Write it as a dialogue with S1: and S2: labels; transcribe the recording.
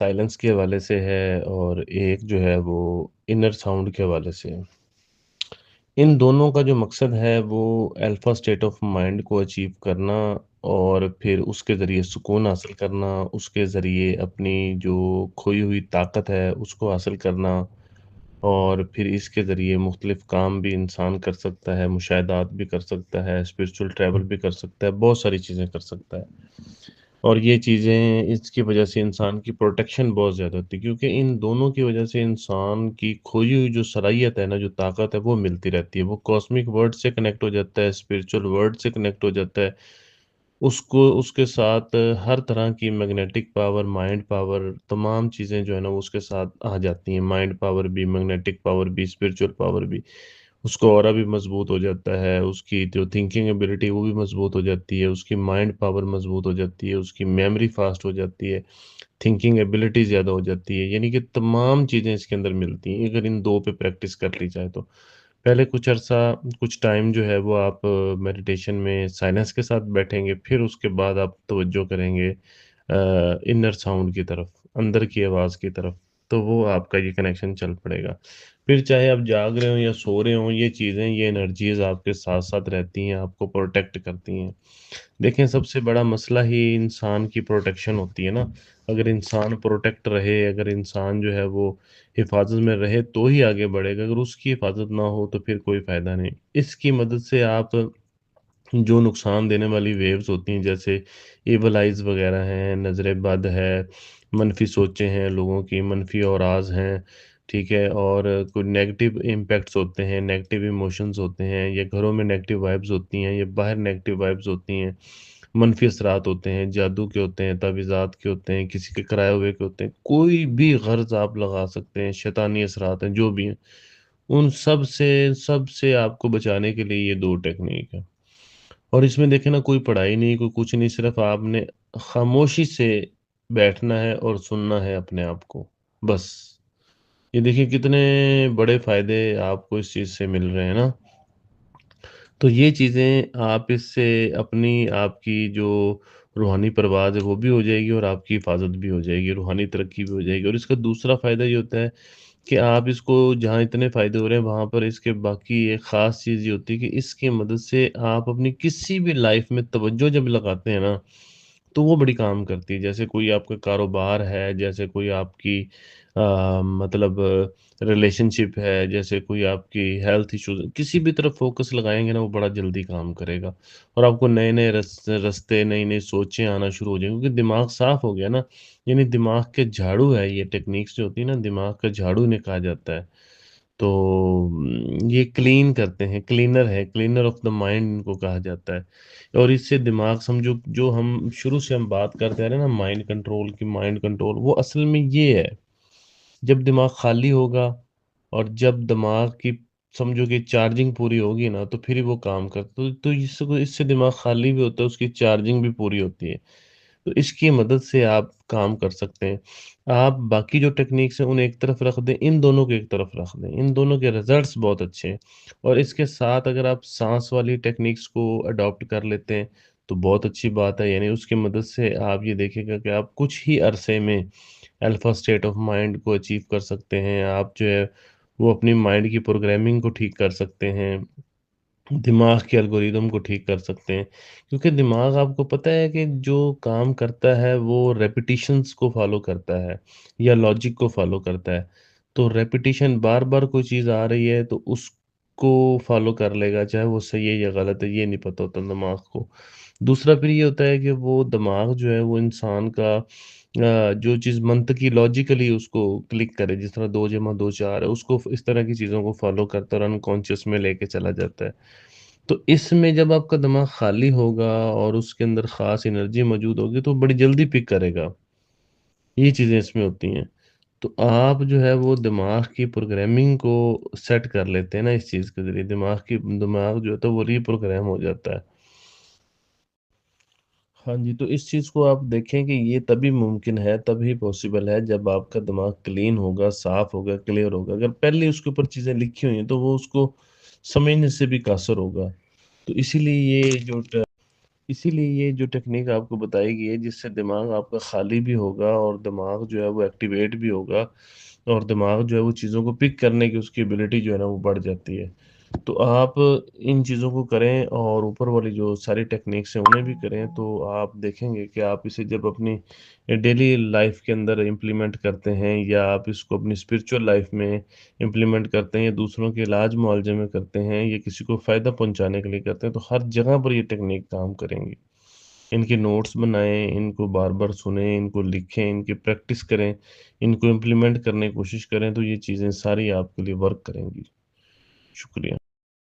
S1: Silence के हवाले से है और एक जो है वो इनर साउंड के हवाले से है। इन दोनों का जो मकसद है वो अल्फा स्टेट ऑफ माइंड को अचीव करना और फिर उसके ज़रिए सुकून हासिल करना, उसके ज़रिए अपनी जो खोई हुई ताकत है उसको हासिल करना और फिर इसके ज़रिए मुख्तलिफ़ काम भी इंसान कर सकता है, मुशाहिदात भी कर सकता है, स्पिरिचुअल ट्रैवल भी कर सकता है, बहुत सारी चीज़ें कर सकता है। और ये चीज़ें इसकी वजह से इंसान की प्रोटेक्शन बहुत ज़्यादा होती है क्योंकि इन दोनों की वजह से इंसान की खोई हुई जो सलाहियत है ना, जो ताकत है वो मिलती रहती है। वो कॉस्मिक वर्ल्ड से कनेक्ट हो जाता है, स्पिरिचुअल वर्ल्ड से कनेक्ट हो जाता है। उसको उसके साथ हर तरह की मैग्नेटिक पावर, माइंड पावर, तमाम चीज़ें जो है ना वो उसके साथ आ जाती हैं। माइंड पावर भी, मैग्नेटिक पावर भी, स्पिरिचुअल पावर भी। उसका ऑरा भी मज़बूत हो जाता है, उसकी जो थिंकिंग एबिलिटी वो भी मज़बूत हो जाती है, उसकी माइंड पावर मज़बूत हो जाती है, उसकी मेमोरी फ़ास्ट हो जाती है, थिंकिंग एबिलिटी ज़्यादा हो जाती है। यानी कि तमाम चीज़ें इसके अंदर मिलती हैं, अगर इन 2 पे प्रैक्टिस कर ली जाए तो। पहले कुछ अरसा, कुछ टाइम जो है वो आप मेडिटेशन में साइलेंस के साथ बैठेंगे, फिर उसके बाद आप तवज्जो करेंगे इनर साउंड की तरफ, अंदर की आवाज़ की तरफ, तो वो आपका ये कनेक्शन चल पड़ेगा। फिर चाहे आप जाग रहे हों या सो रहे हों, ये चीज़ें, ये एनर्जीज़ आपके साथ-साथ रहती हैं, आपको प्रोटेक्ट करती हैं। देखें, सबसे बड़ा मसला ही इंसान की प्रोटेक्शन होती है ना। अगर इंसान प्रोटेक्ट रहे, अगर इंसान जो है वो हिफाज़त में रहे तो ही आगे बढ़ेगा, अगर उसकी हिफाज़त ना हो तो फिर कोई फ़ायदा नहीं। इसकी मदद से आप जो नुकसान देने वाली वेव्स होती हैं, जैसे इविल आइज़ वग़ैरह हैं, नज़र बद है, मनफ़ी सोचें हैं लोगों की, मनफ़ी औराज़ हैं, ठीक है? और कोई नेगेटिव इम्पैक्ट्स होते हैं, नेगेटिव इमोशंस होते हैं, या घरों में नेगेटिव वाइब्स होती हैं, या बाहर नेगेटिव वाइब्स होती हैं, मनफ़ी असरात होते हैं, जादू के होते हैं, तावीज़ात के होते हैं, किसी के कराए हुए के होते हैं, कोई भी गर्ज़ आप लगा सकते हैं, शैतानी असरात हैं, जो भी हैं, उन सब से आपको बचाने के लिए ये 2 टेक्नीक हैं। और इसमें देखें ना, कोई पढ़ाई नहीं, कोई कुछ नहीं, सिर्फ़ आपने खामोशी से बैठना है और सुनना है अपने आप को, बस। ये देखिए कितने बड़े फ़ायदे आपको इस चीज़ से मिल रहे हैं ना। तो ये चीज़ें आप इससे अपनी आपकी जो रूहानी परवाज़ है वो भी हो जाएगी और आपकी हिफ़ाज़त भी हो जाएगी, रूहानी तरक्की भी हो जाएगी। और इसका दूसरा फ़ायदा ये होता है कि आप इसको, जहाँ इतने फ़ायदे हो रहे हैं वहाँ पर इसके बाकी एक ख़ास चीज़ ये होती है कि इसकी मदद से आप अपनी किसी भी लाइफ़ में तवज्जो जब लगाते हैं ना, तो वो बड़ी काम करती है। जैसे कोई आपका कारोबार है, जैसे कोई आपकी मतलब रिलेशनशिप है, जैसे कोई आपकी हेल्थ इश्यूज़, किसी भी तरफ फ़ोकस लगाएँगे ना वो बड़ा जल्दी काम करेगा और आपको नए-नए रास्ते, नई-नई सोचें आना शुरू हो जाएँगी क्योंकि दिमाग साफ़ हो गया ना। यानी दिमाग के झाड़ू है, ये टेक्निक्स जो होती है ना, दिमाग का झाड़ू इन्हें कहा जाता है। तो ये क्लीन करते हैं, क्लीनर है, क्लीनर ऑफ द माइंड इनको कहा जाता है। और इससे दिमाग, समझो, जो हम शुरू से हम बात करते आ रहे हैं ना माइंड कंट्रोल की, माइंड कंट्रोल वो असल में ये है, जब दिमाग खाली होगा और जब दिमाग की, समझो कि चार्जिंग पूरी होगी ना, तो फिर ही वो काम करता तो इससे इससे दिमाग खाली भी होता है, उसकी चार्जिंग भी पूरी होती है। तो इसकी मदद से आप काम कर सकते हैं। आप बाकी जो टेक्निक्स हैं उन्हें एक तरफ रख दें, इन दोनों को एक तरफ रख दें। इन दोनों के रिज़ल्ट्स बहुत अच्छे हैं और इसके साथ अगर आप साँस वाली टेक्निक्स को अडॉप्ट कर लेते हैं, तो बहुत अच्छी बात है। यानी उसकी मदद से आप ये देखिएगा कि आप कुछ ही अरसे में अल्फ़ा स्टेट ऑफ माइंड को अचीव कर सकते हैं। आप जो है वो अपनी माइंड की प्रोग्रामिंग को ठीक कर सकते हैं। दिमाग के एल्गोरिदम को ठीक कर सकते हैं। क्योंकि दिमाग, आपको पता है कि जो काम करता है वो रेपिटिशंस को फ़ॉलो करता है या लॉजिक को फ़ॉलो करता है। तो रेपिटिशन, बार-बार कोई चीज़ आ रही है तो उसको फ़ॉलो कर लेगा, चाहे वो सही है या गलत है, ये नहीं पता होता दिमाग को। दूसरा फिर ये होता है कि वो दिमाग जो है वो इंसान का जो चीज़ मंतकी लॉजिकली उसको क्लिक करे, जिस तरह 2 जमा 2 4 है, उसको इस तरह की चीज़ों को फ़ॉलो करता है और अनकॉन्शियस में लेके चला जाता है। तो इसमें जब आपका दिमाग खाली होगा और उसके अंदर ख़ास एनर्जी मौजूद होगी तो बड़ी जल्दी पिक करेगा। ये चीज़ें इसमें होती हैं। तो आप जो है वो दिमाग की प्रोग्रामिंग को सेट कर लेते हैं ना इस चीज़ के ज़रिए, दिमाग जो है तो वो रीप्रोग्राम हो जाता है। हाँ जी, तो इस चीज़ को आप देखें कि ये तभी मुमकिन है, तभी पॉसिबल है जब आपका दिमाग क्लीन होगा, साफ़ होगा, क्लियर होगा। अगर पहले उसके ऊपर चीज़ें लिखी हुई हैं तो वो उसको समझने से भी कासर होगा। तो इसीलिए इसीलिए ये जो टेक्निक आपको बताई गई है, जिससे दिमाग आपका खाली भी होगा और दिमाग जो है वो एक्टिवेट भी होगा, और दिमाग जो है वो चीज़ों को पिक करने की उसकी एबिलिटी जो है ना वो बढ़ जाती है। तो आप इन चीज़ों को करें और ऊपर वाली जो सारी टेक्निक्स हैं उन्हें भी करें, तो आप देखेंगे कि आप इसे जब अपनी डेली लाइफ के अंदर इम्प्लीमेंट करते हैं, या आप इसको अपनी स्पिरिचुअल लाइफ में इम्प्लीमेंट करते हैं, या दूसरों के इलाज मुआवजे में करते हैं, या किसी को फ़ायदा पहुंचाने के लिए करते हैं, तो हर जगह पर ये टेक्निक काम करेंगी। इनके नोट्स बनाएं, इनको बार बार सुनें, इनको लिखें, इनकी प्रैक्टिस करें, इनको इम्प्लीमेंट करने की कोशिश करें, तो ये चीज़ें सारी आपके लिए वर्क करेंगी। शुक्रिया।